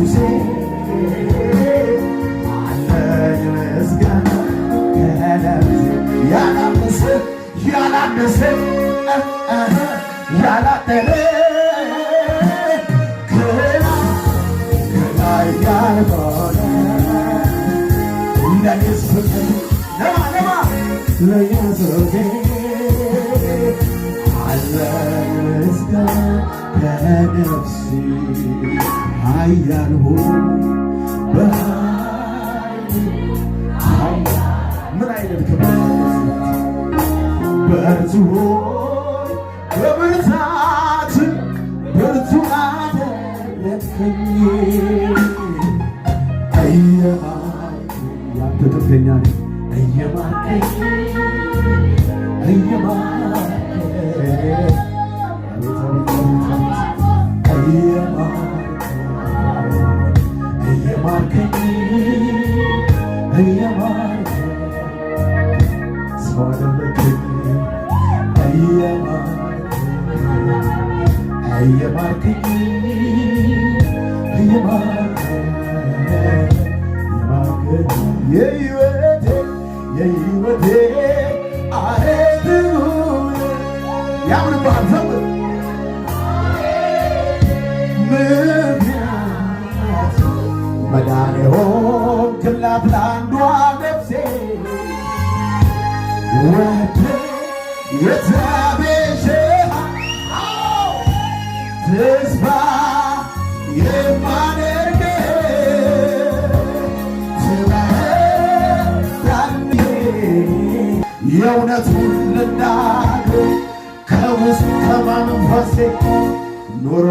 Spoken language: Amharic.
ኢየሱሴ አለኝ ምስጋና ከነፍሴ ያላነሰ ያላነሰ ያላጠረ ከላይ ያልሆነ ለኢየሱስ ለማ ለኢየሱሴ አለኝ ምስጋና ከነፍሴ ኃያል ሆይ በኃይል ምን አይነት ክብር በርቱ ሆይ በብርታት ብርቱ አደረግከኝ እየማርከኝ ያንተ ጥገኛ ነኝ እየማርከኝ የሕይወቴ አሬት ያምርብሃል ዘምር ምክንያት መዳኔ ሆንክላት ለአንዷ ነፍሴ ወደ የተቤዠሃት ተስፋ የማደርግ የእውነቱን ልናገር ከውስጥ ከመንፈሴ ኑሯ